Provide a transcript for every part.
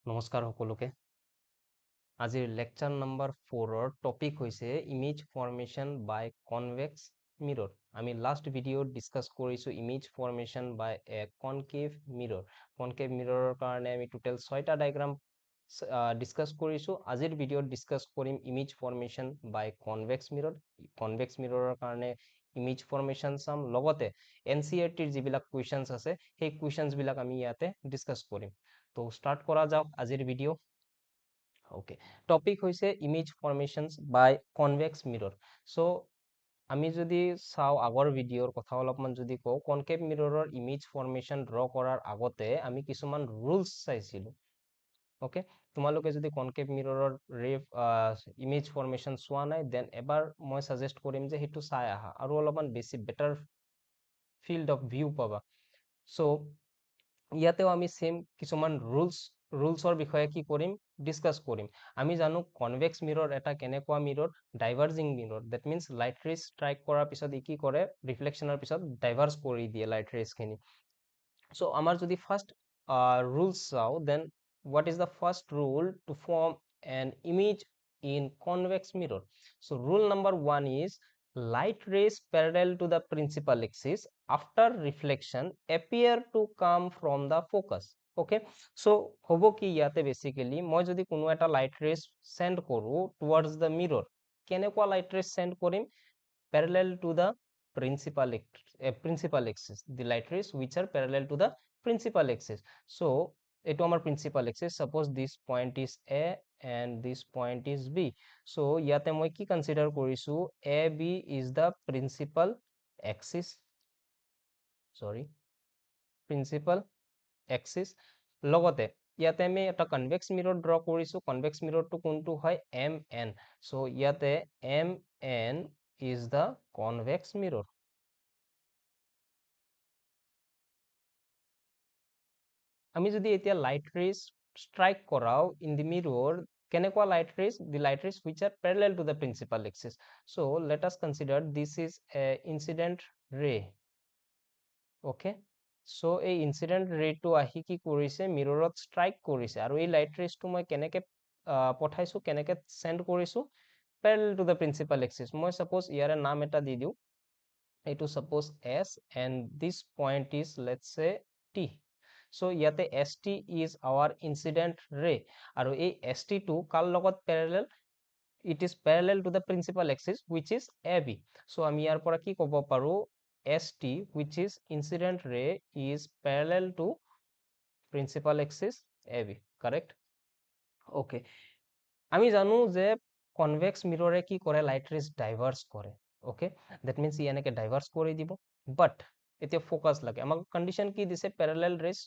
নমস্কাৰ সকলোকে আজিৰ লেকচাৰ নাম্বাৰ 4 টপিক হৈছে ইমেজ ফৰ্মেশ্যন বাই কনভেক্স মিৰৰ আমি লাষ্ট ভিডিঅ'ত ডিসকাস কৰিছো ইমেজ ফৰ্মেশ্যন বাই এ কনকেভ মিৰৰ কাৰণে আমি টোটেল 6টা ডায়াগ্ৰাম ডিসকাস কৰিছো আজিৰ ভিডিঅ'ত ডিসকাস কৰিম ইমেজ ফৰ্মেশ্যন বাই কনভেক্স মিৰৰৰ কাৰণে ইমেজ ফৰ্মেশ্যন চাম লগতে এনচিইআৰটিৰ যিবিলাক কুৱেশ্যনছ আছে সেই কুৱেশ্যনছ বিলাক আমি ইয়াতে ডিসকাস কৰিম তো স্টাৰ্ট কৰা যাওক আজিৰ ভিডিও ওকে টপিক হৈছে ইমেজ ফৰ্মেশ্যনছ বাই কনভেক্স মিৰৰ সো আমি যদি চাও আগৰ ভিডিওৰ কথা অলপমান যদি কও কনকেভ মিৰৰৰ ইমেজ ফৰ্মেশ্যন ড্ৰ কৰাৰ আগতে আমি কিছুমান ৰুলছ চাইছিলো ওকে তোমালোকে যদি কনকেভ মিৰৰৰ ইমেজ ফৰ্মেশ্যন চোৱা নাই দেন এবাৰ মই সাজেষ্ট কৰিম যে হেতু চাই আহা আৰু অলপমান বেছি বেটাৰ ফিল্ড অফ ভিউ পাবা সো ইয়াতেও আমি সেম কিছুমান ৰুলছৰ বিষয়ে কি কৰিম ডিসকাস কৰিম আমি জানো কনভেক্স মিৰৰ এটা কেনেকুৱা mirror diverging mirror that means light rays strike কৰাৰ পিছত ই কি কৰে ৰিফ্লেকশ্যনৰ পিছত ডাইভাৰ্জ কৰি দিয়ে লাইট ৰেজ খিনি সো আমাৰ যদি ফাৰ্স্ট ৰুলছ চাও then what is the first rule to form an image in convex mirror so rule number 1 is light rays parallel to the principal axis after reflection appear to come from the focus okay so hobo ki yate basically moi jodi kono eta light rays send koru towards the mirror kenekwa light rays send korim parallel to the principal axis the light rays which are parallel to the principal axis so eto amar principal axis suppose this point is a and this point is b so yate moi ki consider korisu ab is the principal axis লগতে ইয়াতে আমি এটা convex মিৰৰ draw কৰিছো convex মিৰৰটো কোনটো হয় mn so ইয়াতে mn is the convex mirror আমি যদি এতিয়া লাইট ৰেজ স্ট্ৰাইক কৰাও ইন দি মিৰৰ কেনেকুৱা light raise the light raise which are parallel to the principal axis so let us consider this is a incident ray okay so এই incident ৰেটো আহি কি কৰিছে মিৰৰত strike কৰিছে আৰু এই লাইট ৰেজটো মই কেনেকে পঠাইছো কেনেকে সেন্ড কৰিছো parallel to the principal axis মই suppose ইয়াৰে নাম এটা দি দিও এইটো suppose s and this point is let's say t so ইয়াতে st is our incident ray আৰু এই st টো কাৰ লগত parallel it is parallel to the principal axis which is ab so আমি ইয়াৰ পৰা কি ক'ব পাৰো st which is incident ray is parallel to principal axis ab correct okay আমি জানো যে কনভেক্স মিৰৰে কি কৰে লাইট ৰেজ ডাইভাৰ্জ কৰে okay that means ই এনেকে ডাইভাৰ্জ কৰি দিব but এতিয়া ফোকাস লাগে আমাক কন্ডিশন কি দিছে parallel rays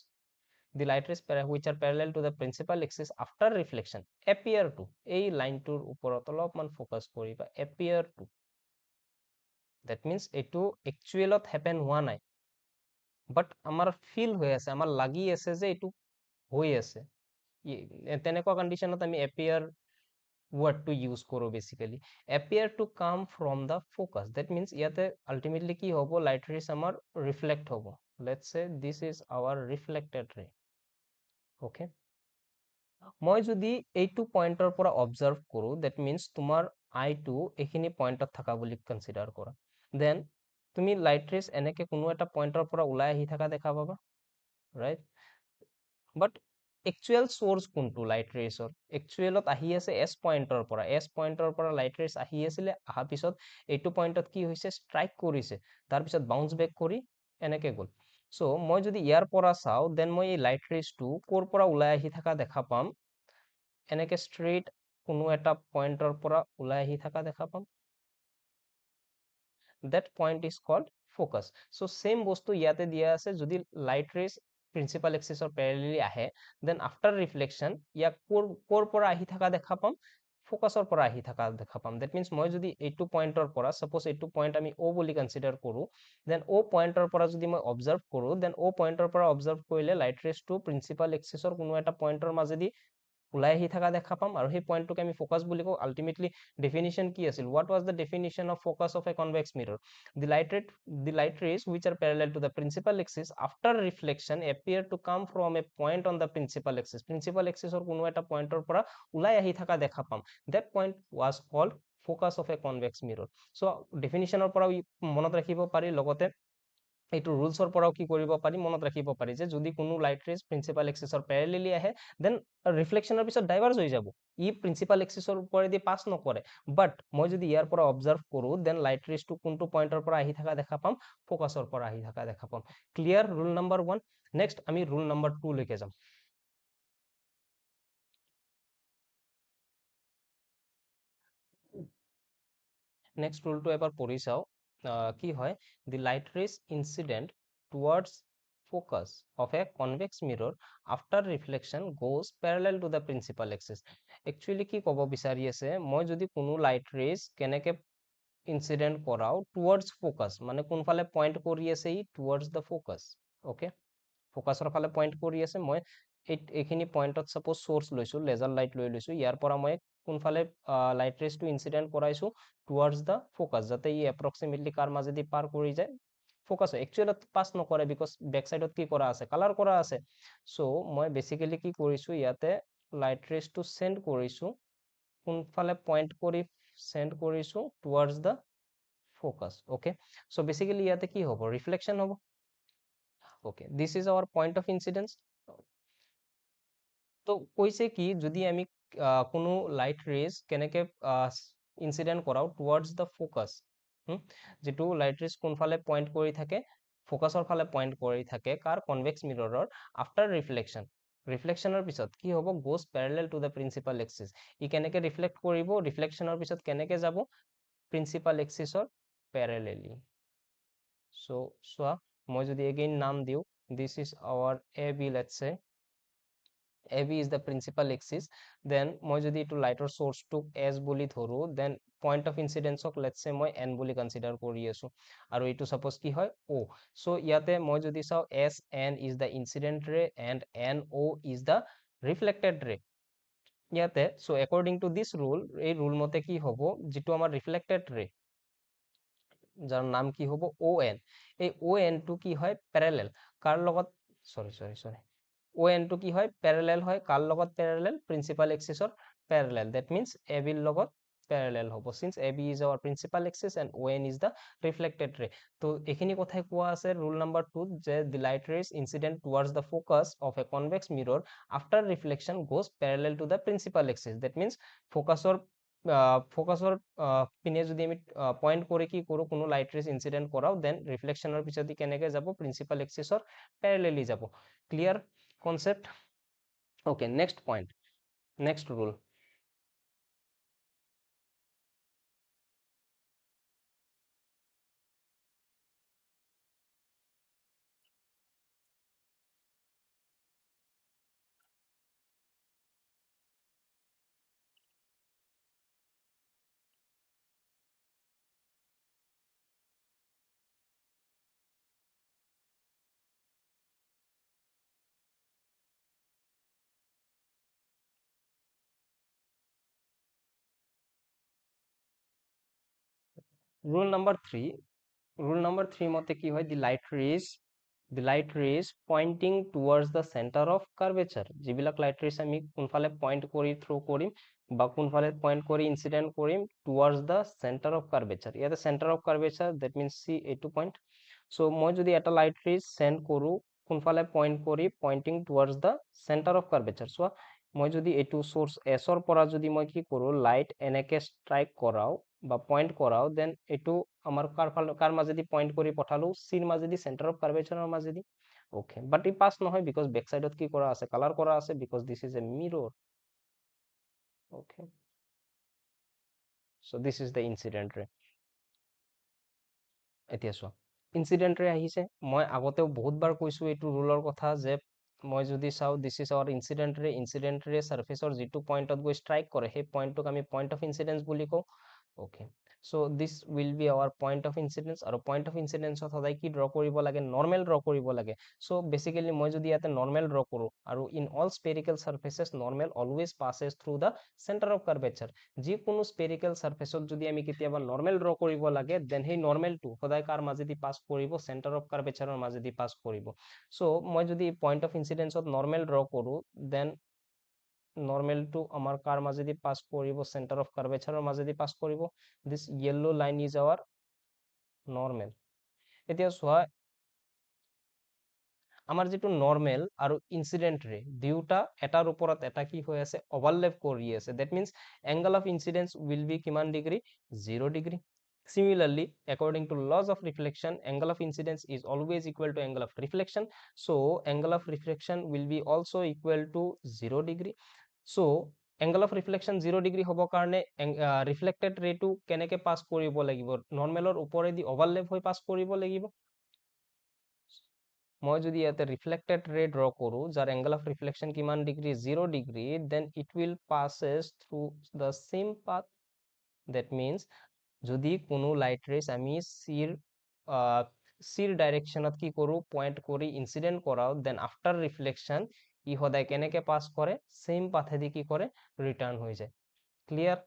the light rays which are parallel to the principal axis after reflection appear to এই লাইনটোৰ ওপৰত অলপমান ফোকাস কৰিবা appear to that means এটো actualত happen হোৱা নাই but আমাৰ feel হৈ আছে আমাৰ লাগি আছে যে এটো হৈ আছে তেনেকুৱা কন্ডিশনত আমি appear word to use কৰো basically appear to come from the focus that means ইয়াতে ultimately কি হ'ব light rays আমাৰ reflect হ'ব let's say this is our reflected ray okay মই যদি এইটো পইণ্টৰ পৰা অবজাৰ্ভ কৰো that means তোমাৰ আইটো এখিনি পইণ্টত থকা বুলি কনসিডাৰ কৰা then তুমি লাইট ৰেজ এনেকে কোনো এটা পইণ্টৰ পৰা ওলাই আহি থকা দেখা পাবা right but actual source কোনটো লাইট ৰেজৰ actualত আহি আছে s পইণ্টৰ পৰা লাইট ৰেজ আহি আছিল আহা পিছত এইটো পইণ্টত কি হৈছে স্ট্ৰাইক কৰিছে তাৰ পিছত বাউন্স বেক কৰি এনেকে গল সো মই যদি ইয়াৰ পৰা চাও দেন মই এই লাইট ৰেজটো কোৰ পৰা ওলাই আহি থকা দেখা পাম এনেকে স্ট্ৰেইট কোনো এটা পইণ্টৰ পৰা ওলাই আহি থকা দেখা পাম that point is called focus so same বস্তু ইয়াতে দিয়া আছে যদি light rays principal axis or parallelly আহে then after reflection ইয়াক কোৰ পৰা আহি থকা দেখা পাম ফোকাসৰ পৰা আহি থকা দেখা পাম that means মই যদি এইটো পইণ্টৰ পৰা suppose এইটো পইণ্ট আমি o বুলি কনসিডাৰ কৰো then o পইণ্টৰ পৰা যদি মই অবজাৰ্ভ কৰো then o পইণ্টৰ পৰা অবজাৰ্ভ কৰিলে লাইট ৰেজ টো প্ৰিন্সিপাল এক্সিছৰ কোনো এটা পইণ্টৰ মাজেদি ওলাই আহি থকা দেখা পাম আৰু সেই পইণ্টটোকে আমি ফ'কাছ বুলি কওঁ আল্টিমেটলি ডেফিনিশ্যন কি আছিল what was the definition of focus of A convex মিৰৰ the light rays which are parallel to the principal axis after reflection appear to come from a point on the principal axis or কোনো এটা পইণ্টৰ পৰা ওলাই আহি থকা দেখা পাম that point was called focus of a convex mirror so ডেফিনিশ্যনৰ পৰা মনত ৰাখিব পাৰি লগতে এইটো ৰুলছৰ পৰাও কি কৰিব পাৰি মনত ৰাখিব পাৰি যে যদি কোনো লাইট ৰেজ প্ৰিন্সিপাল এক্সিছৰ প্যাৰেলেলি আহে দেন ৰিফ্লেকশ্যনৰ পিছত ডাইভাৰ্জ হৈ যাব ই প্ৰিন্সিপাল এক্সিছৰ ওপৰেদি পাছ নকৰে বাট মই যদি ইয়াৰ পৰা অবজাৰ্ভ কৰো দেন লাইট ৰেজটো কোনটো পইণ্টৰ পৰা আহি থকা দেখা পাম ফ'কাছৰ পৰা আহি থকা দেখা পাম ক্লিয়াৰ ৰুল নাম্বাৰ 1 নেক্সট আমি ৰুল নাম্বাৰ 2 লৈকে যাম নেক্সট ৰুলটো এবাৰ পঢ়ি চাও কি হয় the light rays incident towards focus of a convex mirror after reflection goes parallel to the principal axis actually কি ক'ব বিচাৰি আছে মই যদি কোনো লাইট ৰেজ কেনেকে ইনচিডেন্ট কৰাও টুৱাৰ্ডছ ফ'কাছ মানে কোনফালে পইণ্ট কৰি আছে ই টুৱাৰ্ডছ দ্য ফ'কাছ ওকে ফ'কাছৰ ফালে পইণ্ট কৰি আছে মই এইখিনি পইণ্টত সাপোজ সোৰ্স লৈছো লেজাৰ লাইট লৈ লৈছো ইয়াৰ পৰা মই কোনফালে লাইট ৰেজটো ইনচিডেন্ট কৰাইছো টুৱাৰ্ডছ দ্য ফ'কাছ যাতে ই এপ্ৰক্সিমেটলি কাৰ মাজেদি পাৰ কৰি যায় ফ'কাছ হয় একচুৱেলি পাছ নকৰে বিকজ বেক চাইডত কি কৰা আছে কালাৰ কৰা আছে চ' মই বেচিকেলি কি কৰিছো ইয়াতে লাইট ৰেজটো সেন্ড কৰিছো কোনফালে পইণ্ট কৰি সেন্ড কৰিছো towards the focus okay so' basically ইয়াতে কি হ'ব ৰিফ্লেকশ্যন হ'ব okay this is our point of incidence তো কৈছে কি যদি আমি কোনো লাইট ৰেজ কেনেকে ইনচিডেন্ট কৰাও টুৱাৰ্ডছ দ্য ফ'কাছ যেটো লাইট ৰেজ কোনফালে পইণ্ট কৰি থাকে ফ'কাছৰ ফালে পইণ্ট কৰি থাকে কাৰ কনভেক্স মিৰৰৰ আফটাৰ ৰিফ্লেকশ্যনৰ পিছত কি হ'ব goes parallel to the principal axis ই কেনেকে ৰিফ্লেক্ট কৰিব ৰিফ্লেকশ্যনৰ পিছত কেনেকে যাব প্ৰিন্সিপাল এক্সিছৰ পেৰেলেলি চ' চোৱা মই যদি এগেইন নাম দিওঁ this is our AB let's say AB is the principal axis then মই যদি এইটো লাইটৰ সোৰ্সটোক S বুলি ধৰো then point of incidence ক let's say মই N বুলি কনসিডাৰ কৰি আছো আৰু এইটো সাপোজ কি হয় O so ইয়াতে মই যদি চাও SN is the incident ray and NO is the reflected ray ইয়াতে so according to this rule এই rule মতে কি হ'ব যেটো আমাৰ reflected ray যাৰ নাম কি হ'ব ON এই ON টো কি হয় প্যাৰেলেল কাৰ লগত সৰি ON টো কি হয় প্যাৰেলেল হয় কাৰ লগত প্যাৰেলেল প্ৰিন্সিপাল এক্সিছৰ প্যাৰেলেল that means AB ৰ লগত প্যাৰেলেল হ'ব since AB is our principal axis and ON is the reflected ray তো এখিনি কথাই কোৱা আছে rule number 2 যে the light rays incident towards the focus of a convex mirror after reflection goes parallel to the principal axis that means ফোকাছৰ ফোকাছৰ পিনে যদি আমি point কৰি কি কৰো কোনো লাইট ৰেজ ইনচিডেন্ট কৰাও দেন ৰিফ্লেকশ্যনৰ পিছত কেনেকে যাব প্ৰিন্সিপাল এক্সিছৰ প্যাৰেলেলি যাব clear concept okay next point next rule rule number 3 মতে কি হয় the light rays pointing towards the center of curvature যিবিলাক লাইট ৰেজ আমি কোনফালে পইণ্ট কৰি থ্ৰু কৰিম বা কোনফালে পইণ্ট কৰি ইনচিডেন্ট কৰিম towards the center of curvature ইয়াতে center of curvature that means C এইটো পইণ্ট so মই যদি এটা লাইট ৰেজ সেন্ড কৰো কোনফালে পইণ্ট কৰি pointing towards the center of curvature চোৱা মই যদি এইটো সোৰ্স S ৰ পৰা যদি মই কি কৰো লাইট এনেকে স্ট্ৰাইক কৰাও বা পইণ্ট কৰাও দেন এইটো আমাৰ কাৰ মাজেদি পইণ্ট কৰি পঠালো চিৰ মাজেদি চেণ্টাৰ অফ কাৰ্ভেচাৰৰ মাজেদি ওকে বাট ই পাছ নহয় বিকজ বেক সাইডত কি কৰা আছে কালাৰ কৰা আছে because this is a মিৰৰ okay so this is the incident ray এতিয়া চোৱা ইনচিডেন্ট ৰে আহিছে মই আগতেও বহুতবাৰ কৈছো এইটো ৰুলৰ কথা যে মই যদি চাও দিস ইজ আৱাৰ ইনচিডেন্ট ৰে সাৰফেসৰ যিটো পইণ্টত গৈ ষ্ট্ৰাইক কৰে সেই পইণ্টটোক আমি পইণ্ট অফ ইনচিডেন্স বুলি কওঁ okay so this will be our point of incidence আৰু point of incidence সদায় কি draw কৰিব লাগে normal draw কৰিব লাগে so basically মই যদি ইয়াতে normal draw কৰো আৰু in all spherical surfaces normal always passes through the center of curvature যিকোনো spherical surface যদি আমি কেতিয়াবা normal draw কৰিব লাগে then সেই normal টো সদায় কাৰ মাজেদি পাস কৰিব center of curvature মাজেদি পাস কৰিব so মই যদি point of incidence normal draw কৰো then normal to আমাৰ কাৰ মাজেদি পাস কৰিব center of curvature মাজেদি পাস কৰিব this yellow line is our normal এতিয়া চোৱা আমাৰ যেটো normal আৰু incident ray দুটা এটাৰ ওপৰত এটা কি হৈ আছে overlap কৰি আছে that means angle of incidence will be কিমান degree 0 degree similarly according to laws of reflection angle of incidence is always equal to angle of reflection so angle of reflection will be also equal to 0 degree so angle of reflection 0 degree হব কাৰণে reflected ray টো কেনেকে pass কৰিব লাগিব নৰমালৰ ওপৰেদি overlap হৈ pass কৰিব লাগিব মই যদি ইয়াতে reflected ray draw কৰো যাৰ angle of reflection কিমান degree 0 degree then it will passes through the same path that means যদি কোনো light rays আমি চিৰ ডাইৰেকশনত কি কৰো পয়েন্ট কৰি ইনসিডেন্ট কৰাও then after reflection ই সদায় কেনেকে পাস কৰে সেম পাথেদি কি কৰে ৰিটাৰ্ণ হৈ যায় ক্লিয়াৰ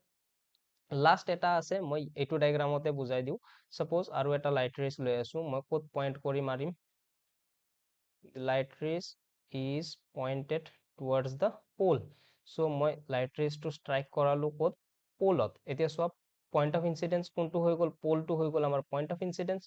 লাষ্ট এটা আছে মই এইটো ডায়াগ্ৰামতে বুজাই দিও সাপোজ আৰু এটা লাইট ৰেজ লৈ আছো মই কোড পয়েন্ট কৰি মাৰিম light rays is pointed towards the pole so মই light rays to strike কৰালো কোড পোলত এতিয়া সব point of incidence কোনটো হৈ গল pole টো হৈ গল আমাৰ point of incidence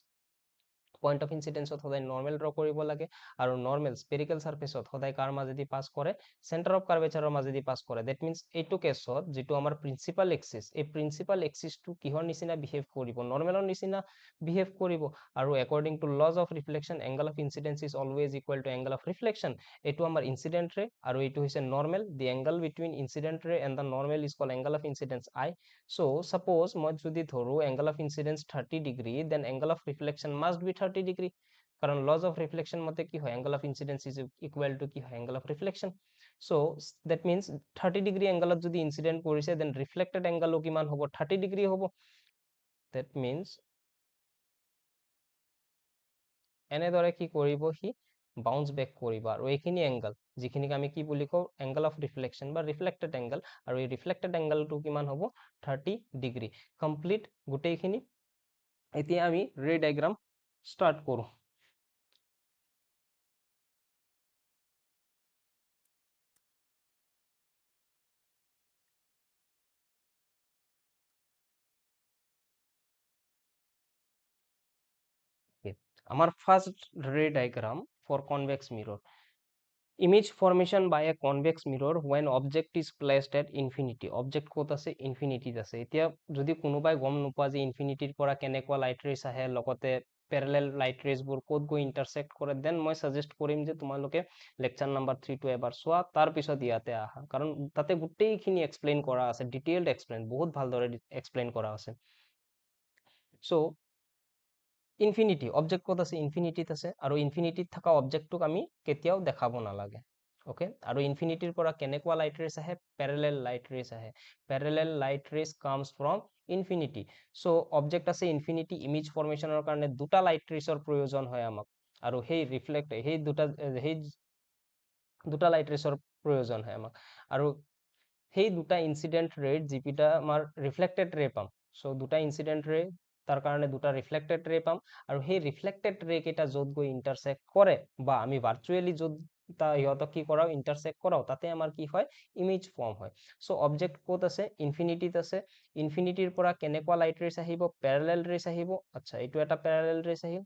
point of incidence সদায় normal draw কৰিব লাগে আৰু normal spherical surface সদায় কাৰ মাজেদি পাস কৰে center of curvature মাজেদি পাস কৰে that means এইটো কেছত যেটো আমাৰ principal axis এই principal axis টো কিহৰ নিচিনা behave কৰিব normalৰ নিচিনা behave কৰিব আৰু according to laws of reflection angle of incidence is always equal to angle of reflection এইটো আমাৰ incident ray আৰু এইটো হৈছে normal the angle between incident ray and the normal is called angle of incidence I so suppose মই যদি ধৰো angle of incidence 30 degree then angle of reflection must be 30 degree কারণ laws of reflection মতে কি হয় angle of incidence is equal to কি হয় angle of reflection so that means 30 degree angle যদি incident কৰিছে then reflected angle কিমান হ'ব 30 degree হ'ব that means এনেদৰে কি কৰিব সি bounce back কৰিব আৰু এইখিনি angle যিখিনিক আমি কি বুলি কও angle of reflection বা reflected angle আৰু এই reflected angle টো কিমান হ'ব 30 degree complete গোটেইখিনি এতিয়া আমি ray diagram start কৰো আমার first ray diagram for convex mirror image formation by a convex mirror when object is placed at infinity object কত আছে infinity আছে এতিয়া যদি কোনোবাই গম নোপোৱা যে infinity পৰা কেনেকুৱা light rays আহে লগতে parallel light rays বোৰ কত গৈ intersect কৰে then মই suggest কৰিম যে তোমালোকে lecture number 3 টো এবাৰ চোৱা তাৰ পিছত ইয়াতে আহা কাৰণ তাতে গোটেইখিনি explain কৰা আছে detailed explain বহুত ভালদৰে explain কৰা আছে so ইনফিনিটি অবজেক্ট কত আছে ইনফিনিটিত আছে আৰু ইনফিনিটিত থকা অবজেক্টটোক আমি কেতিয়াও দেখাব নালাগে ওকে আৰু ইনফিনিটিৰ পৰা কেনেকুৱা লাইট ৰেজ আহে প্যাৰেলেল লাইট ৰেজ আহে parallel light rays comes from infinity so object আছে ইনফিনিটি ইমেজ ফৰ্মেশনৰ কাৰণে দুটা লাইট ৰেজৰ প্ৰয়োজন হয় আমাক আৰু সেই ৰিফ্লেক্ট সেই দুটা লাইট ৰেজৰ প্ৰয়োজন হয় আমাক আৰু সেই দুটা ইনসিডেন্ট ৰে যিপিটা আমাৰ ৰিফ্লেক্টেড ৰে পাম সো দুটা ইনসিডেন্ট ৰে তাৰ কাৰণে দুটা ৰিফ্লেক্টেড ৰে পাম আৰু সেই ৰিফ্লেক্টেড ৰে কেইটা যত গৈ ইন্টাৰসেক্ট কৰে বা আমি ভাৰ্চুৱেলি যত ইহঁতক কি কৰাও ইন্টাৰসেক্ট কৰাও তাতে আমাৰ কি হয় ইমেজ ফৰ্ম হয় সো অবজেক্ট ক'ত আছে ইনফিনিটিত আছে ইনফিনিটিৰ পৰা কেনেকুৱা লাইট ৰেজ আহিব প্যাৰেলেল ৰেজ আহিব আচ্ছা এইটো এটা প্যাৰেলেল ৰেজ আহিল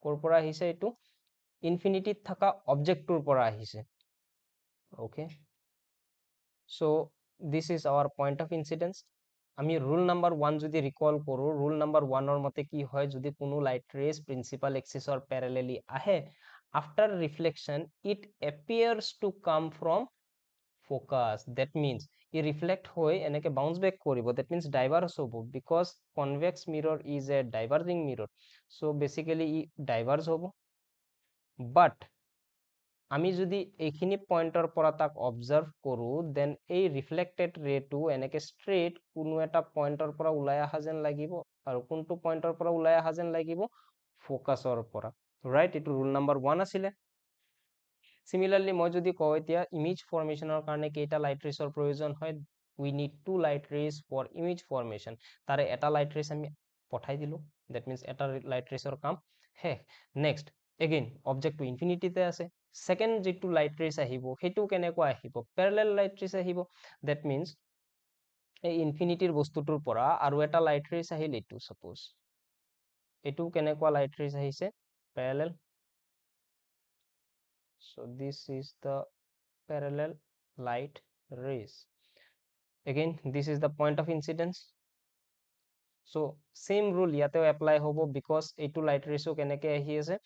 কৰ পৰা আহিছে এইটো ইনফিনিটিত থকা অবজেক্টটোৰ পৰা আহিছে okay so this is our point of incidence আমি rule number 1 যদি recall কৰো rule number 1 ৰ মতে কি হয় যদি কোনো light rays principal axis or parallelly আহে after reflection it appears to come from focus that means E reflect হৈ এনেকে bounce back কৰিব that means diverge হ'ব because convex mirror is a diverging mirror so basically E diverge হ'ব but আমি যদি এইখিনি পয়েন্টৰ পৰা তাক অবজাৰ্ভ কৰো দেন এই ৰিফ্লেক্টেড ৰে টো এনেকে স্ট্ৰেইট কোনো এটা পয়েন্টৰ পৰা ওলাই অহা যেন লাগিব আৰু কোনটো পইণ্টৰ পৰা ওলাই অহা যেন লাগিব ফ'কাছৰ পৰা ৰাইট এইটো ৰুল নাম্বাৰ 1 আছিলে সিমিলাৰলি মই যদি কওঁ এতিয়া ইমেজ ফৰ্মেশ্যনৰ কাৰণে কেইটা লাইট ৰেছৰ প্ৰয়োজন হয় we need 2 light rays for image formation তাৰে এটা লাইট ৰেছ আমি পঠাই দিলো that means এটা লাইট ৰেছৰ কাম শেষ নেক্সট এগেইন অবজেক্টটো ইনফিনিটিতে আছে সেকেন্ড যেটো লাইট ৰেছ আহিব সেইটো কেনেকুৱা আহিব প্যাৰেলাল লাইট ৰেছ আহিব that means এই ইনফিনিটিৰ বস্তুটোৰ পৰা আৰু এটা লাইট ৰেছ আহিল এইটো সাপোজ এইটো কেনেকুৱা লাইট ৰেছ আহিছে Pyarelal so this is the parallel light rays again this is the point of incidence so same rule ইয়াতেও apply হ'ব because এইটো light rays কেনেকে আহি আছে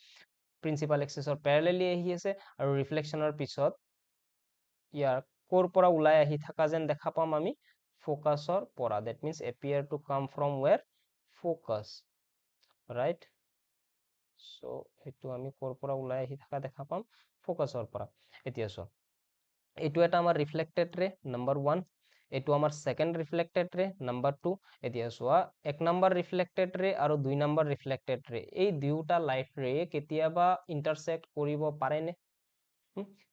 principal axis parallelly আহি আছে আৰু reflectionৰ পিছত ইয়াৰ কোৰ পৰা ওলাই আহি থকা যেন দেখা পাম আমি ফোকাছৰ পৰা that means appear to come from where focus right so এইটো আমি কোৰ পৰা ওলাই আহি থকা দেখা পাম ফোকাছৰ পৰা এতিয়া চোৱা এইটো এটা আমাৰ ৰিফ্লেক্টেড ৰে নাম্বাৰ 1 এইটো আমাৰ সেকেন্ড ৰিফ্লেক্টেড ৰে নাম্বাৰ 2 এতিয়া চোৱা এক নম্বৰ ৰিফ্লেক্টেড ৰে আৰু 2 নম্বৰ ৰিফ্লেক্টেড ৰে এই দুটা লাইট ৰে কেতিয়াবা ইন্টাৰসেক্ট কৰিব পাৰে নে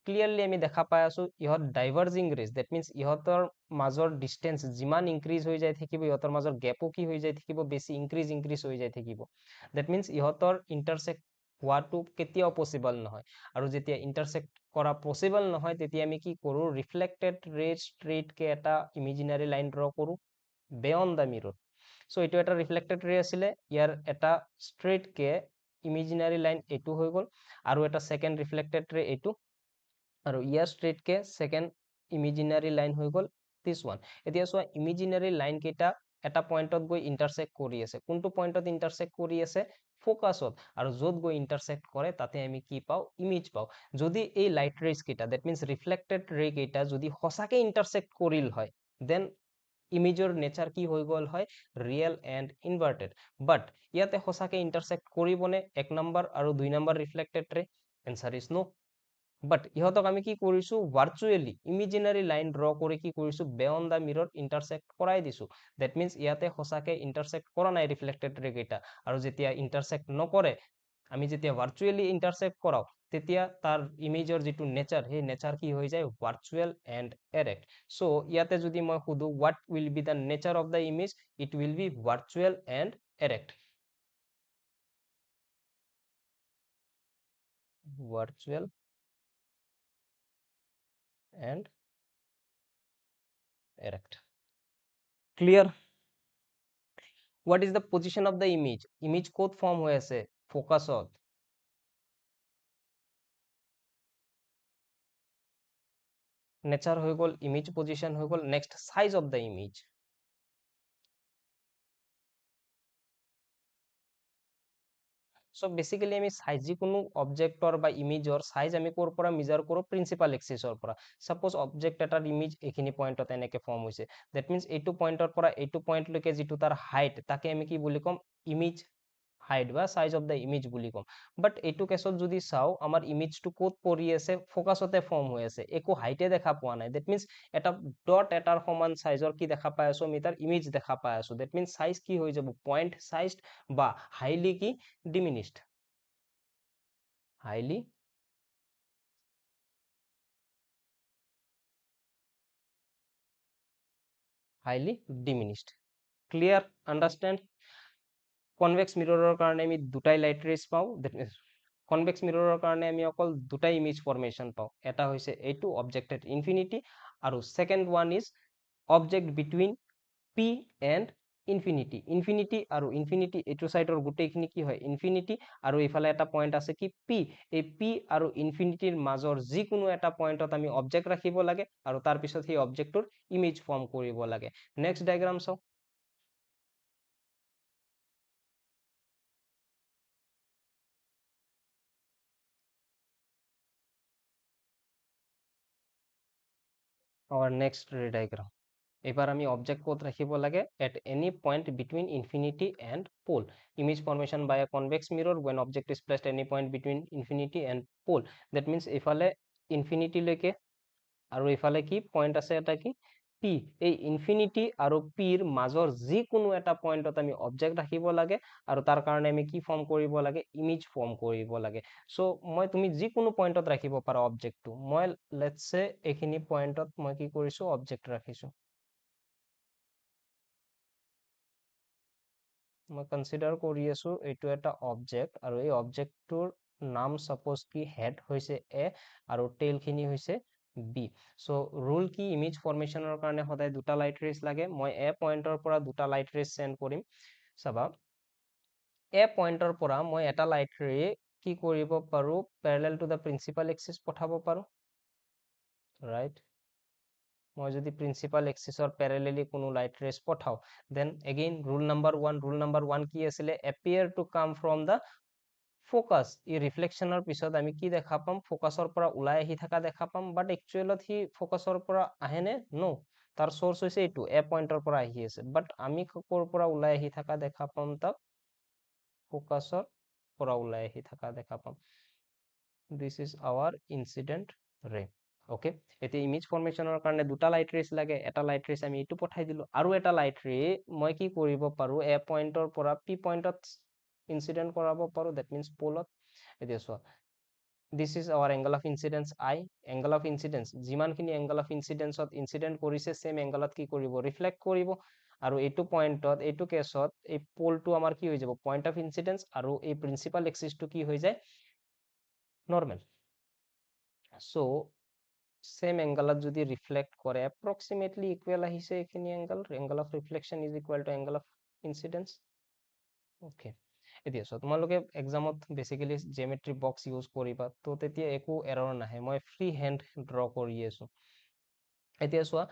ক্লিয়াৰলি আমি দেখা পাই আছো ইহত ডাইভাৰ্জিং ৰেজ দ্যাট মিন্স ইহতৰ মাজৰ ডিসটেন্স যিমান ইনক্ৰিজ হৈ যায় থাকিব ইহতৰ মাজৰ গ্যাপো কি হৈ যায় থাকিব বেছি ইনক্ৰিজ হৈ যায় থাকিব দ্যাট মিন্স ইহতৰ ইন্টাৰসেক্ট হোৱাটো কেতিয়াও পসিবল নহয় আৰু যেতিয়া ইন্টাৰসেক্ট কৰা পসিবল নহয় তেতিয়া আমি কি কৰো ৰিফ্লেক্টেড ৰেজ স্ট্ৰেইট কে এটা ইমাজিনাৰী লাইন ড্ৰ কৰো বিয়ন্ড দা মিৰৰ সো এটো এটা ৰিফ্লেক্টেড ৰে আছিলে ইয়াৰ এটা স্ট্ৰেইট কে ইমাজিনাৰী লাইন এটো হৈ গল আৰু এটা সেকেন্ড ৰিফ্লেক্টেড ৰে এটো আৰু ইয়াৰ স্ট্ৰেইট কে সেকেন্ড ইমাজিনাৰী লাইন হৈ গল this one এতিয়া চোৱা ইমাজিনাৰী লাইন কেইটা এটা পইণ্টত গৈ ইন্টাৰসেক্ট কৰি আছে কোনটো পইণ্টত ইন্টাৰসেক্ট কৰি আছে ফোকাছত আৰু যত গৈ ইন্টাৰসেক্ট কৰে তাতে আমি কি পাও ইমেজ পাও যদি এই লাইট ৰেজ কেইটা দ্যাট মিন্স ৰিফ্লেক্টেড ৰে কেইটা যদি হসাকে ইন্টাৰসেক্ট কৰিল হয় দেন ইমেজৰ নেচাৰ কি হৈ গল হয় ৰিয়েল এণ্ড ইনভাৰ্টেড বাট ইয়াতে হসাকে ইন্টাৰসেক্ট কৰিবনে এক নম্বৰ আৰু 2 নম্বৰ ৰিফ্লেক্টেড ৰে এনসাৰ ইজ নো বাট ইহতক আমি কি কৰিছো ভাৰ্চুৱেলি ইমাজিনাৰী লাইন ড্ৰ কৰি কি কৰিছো বিয়ন্ড দা মিৰৰ ইন্টাৰসেক্ট কৰাই দিছো দ্যাট মিন্স ইয়াতে হসাকে ইন্টাৰসেক্ট কৰা নাই ৰিফ্লেক্টেড ৰে কেইটা আৰু যেতিয়া ইন্টাৰসেক্ট নকৰে আমি যেতিয়া ভাৰ্চুৱেলি ইন্টাৰসেক্ট কৰাও তেতিয়া তাৰ ইমেজৰ যেটো নেচাৰ হে নেচাৰ কি হৈ যায় ভাৰ্চুৱেল এণ্ড এৰেক্ট সো ইয়াতে যদি মই Khudu what will be the nature of the image it will be virtual and erect virtual and erect clear what is the position of the image code form হৈ আছে ফোকাছত nature হৈ গল image position হৈ গল next size of the image so basically আমি size যিকোনো অবজেক্টৰ বা ইমেজৰ size আমি কৰ পৰা মেজাৰ কৰো প্ৰিন্সিপাল এক্সিসৰ পৰা সাপোজ অবজেক্ট এটাৰ ইমেজ এইখিনি পইণ্টত এনেকে ফৰ্ম হৈছে দ্যাট মিন্স এইটো পইণ্টৰ পৰা এইটো পইণ্ট লৈকে যেটো তাৰ হাইট তাকে আমি কি বুলি কম ইমেজ হাইট বা সাইজ অফ দা ইমেজ বুলি কম বাট এইটো কেছত যদি চাও আমাৰ ইমেজটো কোত পৰি আছে ফোকাছতে ফৰ্ম হৈ আছে একো হাইটে দেখা পোৱা নাই দ্যাট মিন্স এটা ডট এটাৰ সমান সাইজৰ কি দেখা পাই আছো আমি তাৰ ইমেজ দেখা পাই আছো দ্যাট মিন্স সাইজ কি হৈ যাব পইণ্ট সাইজড বা হাইলি কি diminished highly diminished clear understand convex mirror কাৰণে আমি দুটাই লাইট ৰেজ পাও convex mirror কাৰণে আমি অকল দুটাই ইমেজ ফৰ্মেশন পাও এটা হৈছে এইটো object at infinity আৰু second one is object between p and infinity আৰু infinity এইটো সাইডৰ গুটেইখিনি কি হয় infinity আৰু ইফালে এটা পইণ্ট আছে কি p এই p আৰু ইনফিনিটিৰ মাজৰ যিকোনো এটা পইণ্টত আমি অবজেক্ট ৰাখিব লাগে আৰু তাৰ পিছত সেই অবজেক্টৰ ইমেজ ফৰ্ম কৰিব লাগে নেক্সট ডায়াগ্ৰাম চাও our next ray diagram এবাৰ আমি অবজেক্ট ক'ত ৰাখিব লাগে at any point between infinity and pole image formation by a convex mirror when object is placed any point between infinity and pole that means ইফালে infinity লৈকে আৰু ইফালে কি পইণ্ট আছে এটা কি পি, এই ইনফিনিটি আৰু পিৰ মাজৰ যিকোনো এটা পইণ্টত আমি অবজেক্ট ৰাখিব লাগে আৰু তাৰ কাৰণে আমি কি ফৰ্ম কৰিব লাগে, ইমেজ ফৰ্ম কৰিব লাগে। সো তুমি যিকোনো পইণ্টত ৰাখিব পাৰা অবজেক্টটো। মই লেটছ সে এইখিনি পইণ্টত মই কি কৰিছো, অবজেক্ট ৰাখিছো। মই কনসিডাৰ কৰি আছো এইটো এটা অবজেক্ট, আৰু এই অবজেক্টটোৰ নাম সাপোজ কি হেড হৈছে এ আৰু টেইল খিনি হৈছে বি। সো ৰুল কি, ইমেজ ফৰ্মেশ্যনৰ কাৰণে সদায় দুটা লাইট ৰেজ লাগে। মই এ পইণ্টৰ পৰা দুটা লাইট ৰেজ সেন্ড কৰিম। চাবা, এ পইণ্টৰ পৰা মই এটা লাইট ৰে কি কৰিব পাৰো, parallel to the principal axis পঠাব পাৰো, ৰাইট। মই যদি প্ৰিন্সিপাল এক্সিসৰ প্যাৰেলালি কোনো লাইট ৰেজ পঠাও, then again rule number one কি আছিলে, appear to come from the focus. এই ৰিফ্লেকশনৰ পিছত আমি কি দেখা পাম, ফোকাসৰ পৰা ওলাই আহি থকা দেখা পাম, বাট একচুৱেলত সি ফোকাসৰ পৰা আহে নে, নো, তাৰ সোৰ্স হৈছে এইটো এ পইণ্টৰ পৰা আহি আছে, বাট আমি ক'ৰ পৰা ওলাই আহি থকা দেখা পাম, তাক ফোকাসৰ পৰা ওলাই আহি থকা দেখা পাম। দিস ইজ আৱাৰ ইনসিডেন্ট ৰে। ওকে, এতিয়া ইমেজ ফৰ্মেশ্যনৰ কাৰণে দুটা লাইট ৰেজ লাগে, এটা লাইট ৰেজ আমি এইটো পঠাই দিলো, আৰু এটা লাইট ৰে মই কি কৰিব পাৰো, এ পইণ্টৰ পৰা পি পইণ্টত ইনসিডেন্ট কৰাব পাৰো, দ্যাট মিন্স পোলত। এতিয়া চোৱা, this is our angle of incidence i. Angle of incidence, যিমানখিনি এংগল অফ ইনসিডেন্সত ইনসিডেন্ট কৰিছে, সেম এংগলত কি কৰিব, ৰিফ্লেক্ট কৰিব। আৰু এইটো পইণ্টত, এইটো কেছত এই পোলটো আমাৰ কি হৈ যাব, পইণ্ট অফ ইনসিডেন্স, আৰু এই প্ৰিন্সিপাল এক্সিসটো কি হৈ যায়, নৰ্মেল। সো সেম এংগলত যদি রিফ্লেক্ট করে, অ্যাপ্রক্সিমেটলি ইকুয়াল আহিছে এইখিনি angle, angle of reflection is equal to angle of incidence. Okay, এতিয়া চোৱা, তোমালোকে এক্সামত বেসিক্যালি জিওমেট্ৰি বক্স ইউজ কৰিবা, তো তেতিয়া একো এৰৰ নাহে, মই ফ্ৰী হেণ্ড ড্ৰ কৰি আছো। এতিয়া চোৱা,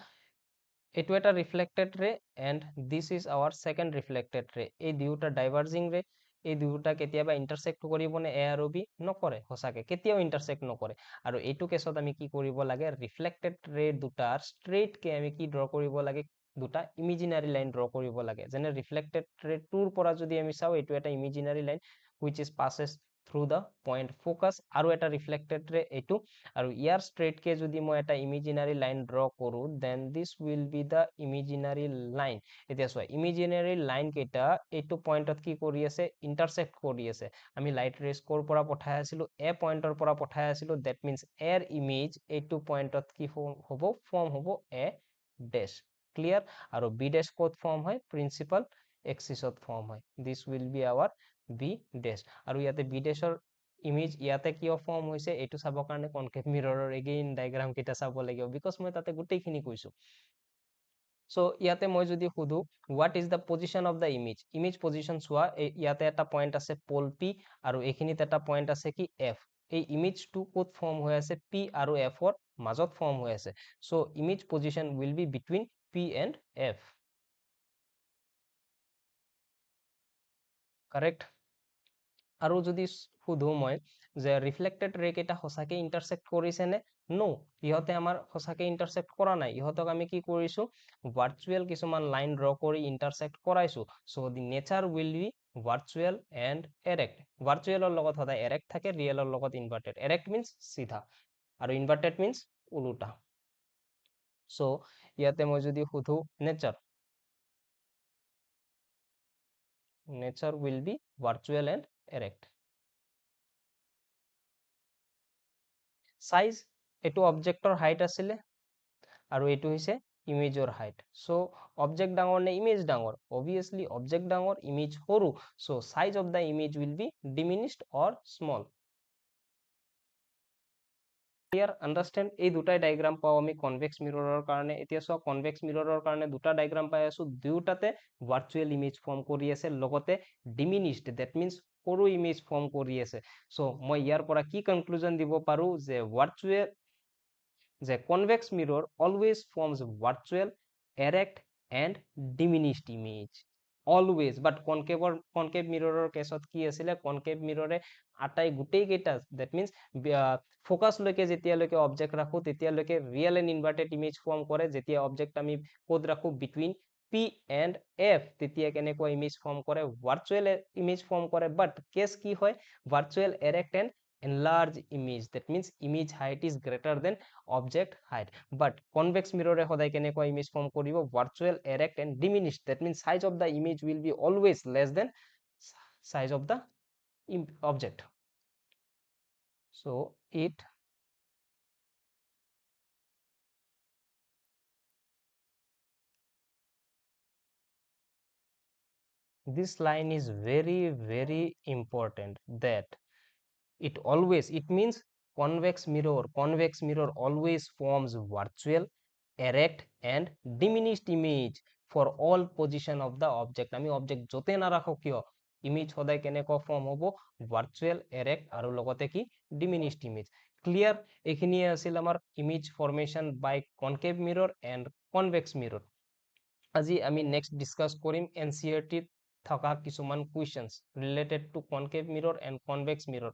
এইটো এটা reflected ray, and this is our second reflected ray. এই দুটা ডাইভাৰ্জিং ৰে, এই দুটা কেতিয়াবা ইন্টাৰসেক্ট কৰিবনে এ আৰু বি, নকৰে, সঁচাকে কেতিয়াও ইন্টাৰসেক্ট নকৰে। আৰু এইটো কেছত আমি কি কৰিব লাগে, ৰিফ্লেক্টেড ৰে দুটাৰ স্ট্ৰেইট কে আমি কি ড্ৰ কৰিব লাগে, দুটা ইমেজিনাৰী লাইন ড্ৰ কৰিব লাগে। যেনে ৰিফ্লেক্টেড ৰে টুৰ পৰা যদি আমি চাও, এইটো এটা imaginary line which is passes through the point focus, আৰু এটা ৰিফ্লেক্টেড ৰে এইটো, আৰু ইয়াৰ স্ট্ৰেইট কে যদি মই এটা ইমেজিনাৰী লাইন ড্ৰ কৰো, then this will be the imaginary line. এতিয়া চোৱা, ইমেজিনাৰী লাইন কেইটা এইটো পইণ্টত কি কৰি আছে, ইন্টাৰসেক্ট কৰি আছে। আমি লাইট ৰেজ ক'ৰ পৰা পঠাই আছিলো, এ পইণ্টৰ পৰা পঠাই আছিলো, দ্যাট মিন্স এৰ ইমেজ এইটো পইণ্টত কি হ'ব, ফৰ্ম হ'ব এ ডেশ, ক্লিয়াৰ। আৰু বি ডেশ ক'ত ফৰ্ম হয়, প্ৰিন্সিপাল এক্সিসত ফৰ্ম হয়, this will be our B dash. আৰু ইয়াতে বি ডেশৰ ইমেজ ইয়াতে কিয় ফৰ্ম হৈছে, এইটো চাবৰ কাৰণে কনকেভ মিৰৰৰ এগেইন ডায়াগ্ৰাম কেইটা চাব লাগিব, বিকজ মই তাতে গোটেইখিনি কৈছো। সো ইয়াতে মই যদি সুধো, what is the position of the image, image position চোৱা, ইয়াতে এটা পইণ্ট আছে পোল পি, আৰু এইখিনিত এটা পইণ্ট আছে কি এফ। এই ইমেজটো ক'ত ফৰ্ম হৈ আছে, পি আৰু এফৰ মাজত ফৰ্ম হৈ আছে। So image position will be between P and F, correct. আৰু যদি সুধো মই যে ৰিফ্লেক্টেড ৰে কেইটা সঁচাকে ইন্টাৰসেক্ট কৰিছে নে, নো, ইহঁতে আমাৰ সঁচাকে ইন্টাৰসেক্ট কৰা নাই, ইহঁতক আমি কি কৰিছো, ভাৰ্চুৱেল কিছুমান লাইন ড্ৰ কৰি ইন্টাৰসেক্ট কৰাইছো। So the nature will be virtual and erect. ভাৰ্চুৱেলৰ লগত সদায় এৰেক্ট থাকে, ৰিয়েলৰ লগত ইনভাৰ্টেড। এৰেক্ট মিন্স চিধা, আৰু ইনভাৰ্টেড মিন্স উলোটা। সো ইয়াতে মই যদি সুধো nature will be virtual and erect. Size, এইটো অবজেক্টৰ হাইট আছিলে, আৰু এইটো হৈছে ইমেজৰ হাইট। সো অবজেক্ট ডাঙৰ নে ইমেজ ডাঙৰ, অবভিয়াছলি অবজেক্ট ডাঙৰ, ইমেজ সৰু। So size of the image will be diminished or small. Clear, understand. এই দুটাই ডায়াগ্ৰাম পাওঁ আমি কনভেক্স মিৰৰৰ কাৰণে। এতিয়া চোৱা, কনভেক্স মিৰৰৰ কাৰণে দুটা ডায়াগ্ৰাম পাই আছো, দুয়োটাতে ভাৰ্চুৱেল ইমেজ ফৰ্ম কৰি আছে, লগতে ডিমিনিছড, দ্যাট মিন্স সৰু ইমেজ ফৰ্ম কৰি আছে। সো মই ইয়াৰ পৰা কি কনক্লুজন দিব পাৰো, যে convex mirror always forms virtual, erect and diminished image, always. But concave মিৰৰৰ কেছত কি আছিলে, কনকেভ মিৰৰে গোটেই কেইটা, দ্যাট মিন্স ফোকাস লৈকে যেতিয়ালৈকে অবজেক্ট ৰাখো, তেতিয়ালৈকে real and inverted image form কৰে। যেতিয়া অবজেক্ট আমি ক'ত ৰাখো, বিটুইন পি এণ্ড এফ, তেতিয়া কেনেকুৱা ইমেজ ফৰ্ম কৰে, ভাৰ্চুৱেল ইমেজ ফৰ্ম কৰে। বাট কেছ কি হয়, virtual, erect and enlarge image, that means image height is greater than object height. But convex mirror এ সদায় কেনেকুৱা image form কৰিব, virtual, erect and diminished, that means size of the image will be always less than size of the object. So this line is very important, that it means convex mirror always forms virtual, erect and diminished image for all position of the object. আমি object যতে না রাখো কিয় image সদায় কেনেকুৱা form হ'ব, virtual, erect আৰু লগতে কি diminished image. ক্লিয়াৰ? এইখিনিয়ে আছিল আমাৰ image formation by concave mirror and convex mirror. আজি আমি নেক্সট ডিসকাস কৰিম NCERT থকা কিছুমান questions related to concave mirror and convex mirror.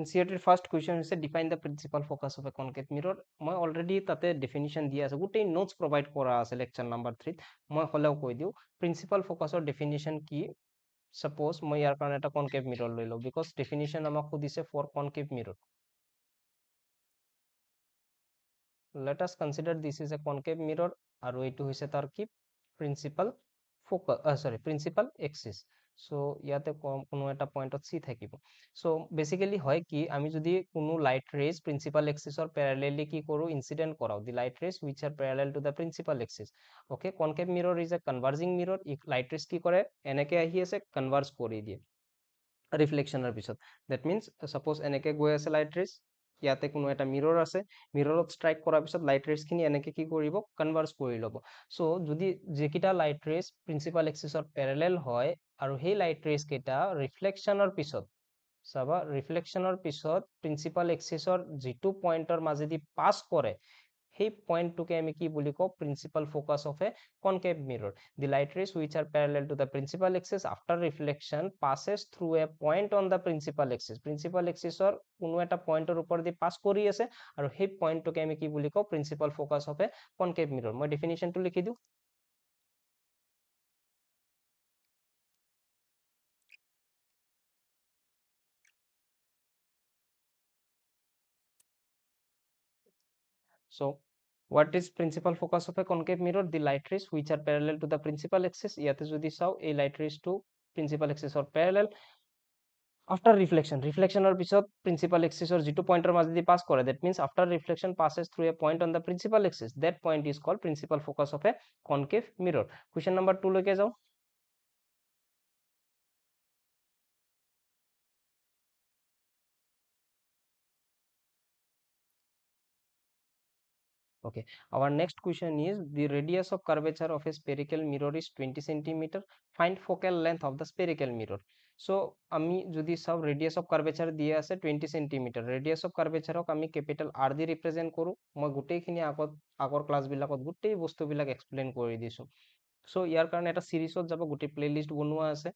NCERT first question হৈছে define the principal focus of a concave mirror. মই অলৰেডি তাতে definition দিয়া আছে, গোটেই নোটছ প্ৰভাইড কৰা আছে লেকচাৰ নাম্বাৰ 3 ত. মই হ'লেও কৈ দিওঁ প্ৰিন্সিপাল ফ'কাছৰ ডেফিনিশ্যন কি. সাপোজ মই ইয়াৰ কাৰণে এটা কনকেভ মিৰৰ লৈ লওঁ, বিকজ ডেফিনিশ্যন আমাক সুধিছে for concave mirror. let us consider this is a concave mirror আৰু এইটো হৈছে তাৰ কি principal focus principal axis. So ইয়াতে কোনো এটা পইণ্টত চি থাকিব. সো বেসিক্যালি হয় কি আমি যদি কোনো লাইট ৰেজ প্ৰিন্সিপাল এক্সিসৰ প্যাৰালেলি কি কৰো ইনসিডেন্ট কৰাও the light rays which are parallel to the principal axis. Okay, concave mirror is a converging mirror. Light rays কি কৰে এনেকে আহি আছে কনভাৰ্জ কৰি দিয়ে ৰিফ্লেকশনেৰ পিছত. দ্যাট মিন্স সাপোজ এনেকে গৈ আছে লাইট ৰেজ, ইয়াতে কোনো এটা মিৰৰ আছে, মিৰৰত ষ্ট্ৰাইক কৰাৰ পিছত লাইট ৰেজখিনি এনেকে কি কৰিব কনভাৰ্জ কৰি ল'ব. চ' যদি যিকেইটা লাইট ৰেজ প্ৰিন্সিপাল এক্সিছৰ পেৰেলেল হয় আৰু সেই লাইট ৰেজ কেইটা ৰিফ্লেকশ্যনৰ পিছত চাবা ৰিফ্লেকশ্যনৰ পিছত প্ৰিন্সিপাল এক্সিছৰ যিটো পইণ্টৰ মাজেদি পাছ কৰে সেই পইণ্টটোকে আমি কি বুলি কওঁ principal focus of A concave mirror. The light rays which are parallel to the principal axis after reflection passes through a point on the principal axis. Principal axis or কোনো এটা পইণ্টৰ ওপৰেদি পাছ কৰি আছে আৰু সেই পইণ্টটোকে আমি কি বুলি কওঁ principal focus of A concave mirror. মই ডেফিনিশ্যনটো লিখি দিওঁ. So what is principal focus of a concave mirror? The light rays which are parallel to the principal axis. ইয়াতে যদি চাও এই light rays to principal axis or parallel after reflectionৰ পিছত principal axisৰ যিটো পইণ্টৰ মাজেদি পাছ কৰে, that means after reflection passes through a point on the principal axis, that point is called principal focus of a concave mirror. Question number 2 লৈকে যাও. Okay, our next question is the radius of curvature of a spherical mirror is 20 centimeter. Find focal length of the spherical mirror. So আমি যদি সব radius of curvature দিয়ে আছে 20 centimeter, radius of curvature আমি capital R দি represent কৰো. মই গোটেইখিনি আগৰ ক্লাছবিলাকত গোটেই বস্তুবিলাক এক্সপ্লেইন কৰি দিছো. সো ইয়াৰ কাৰণে এটা সিৰিজত যাব, গোটেই প্লেলিষ্ট বনোৱা আছে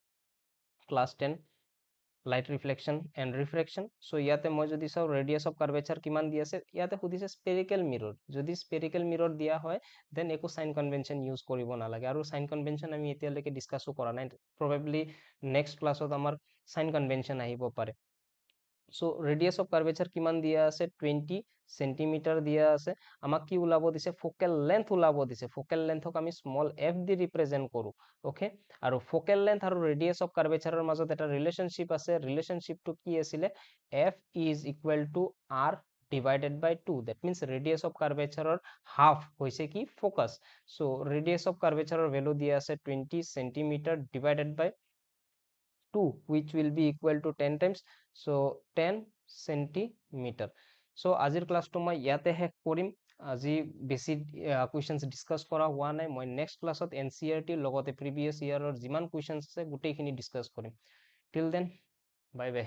class 10 light reflection and refraction. চ' ইয়াতে মই যদি চাওঁ ৰেডিয়াছ অফ কাৰ্ভেচাৰ কিমান দি আছে, ইয়াতে সুধিছে স্পেৰিকেল মিৰৰ. যদি স্পেৰিকেল মিৰৰ দিয়া হয় দেন একো চাইন কনভেনশ্যন ইউজ কৰিব নালাগে, আৰু চাইন কনভেনশ্যন আমি এতিয়ালৈকে ডিছকাছো কৰা নাই. প্ৰবেবলি নেক্সট ক্লাছত আমাৰ চাইন কনভেনশ্যন আহিব পাৰে. সো ৰেডিয়াছ অফ কাৰ্ভেচাৰ কিমান দিয়া আছে 20 সেন্টিমিটাৰ দিয়া আছে. আমাক কি ওলাব দিছে ফোকেল লেন্থ ওলাব দিছে. ফোকেল লেন্থক আমি স্মল f দি ৰিপ্ৰেজেন্ট কৰো. ওকে, আৰু ফোকেল লেন্থ আৰু ৰেডিয়াছ অফ কাৰ্ভেচাৰৰ মাজত এটা ৰিলেশ্যনশ্বিপ আছে. ৰিলেশ্যনশ্বিপটো কি আছিলে f is equal to r divided by 2. That means radius of curvature half হৈছে কি focus. So radius of curvature value দিয়া আছে 20 centimeter divided by 2, which will be equal to 10 times. So 10 centimeter. So আজিৰ ক্লাছটো মই ইয়াতে শেষ কৰিম. আজি বেছি কুৱেশ্যনছ ডিছকাছ কৰা হোৱা নাই. মই নেক্সট ক্লাছত NCERT লগতে প্ৰিভিয়াছ ইয়াৰৰ যিমান কুৱেশ্যনছ আছে গোটেইখিনি ডিছকাছ কৰিম. Till then bye bye.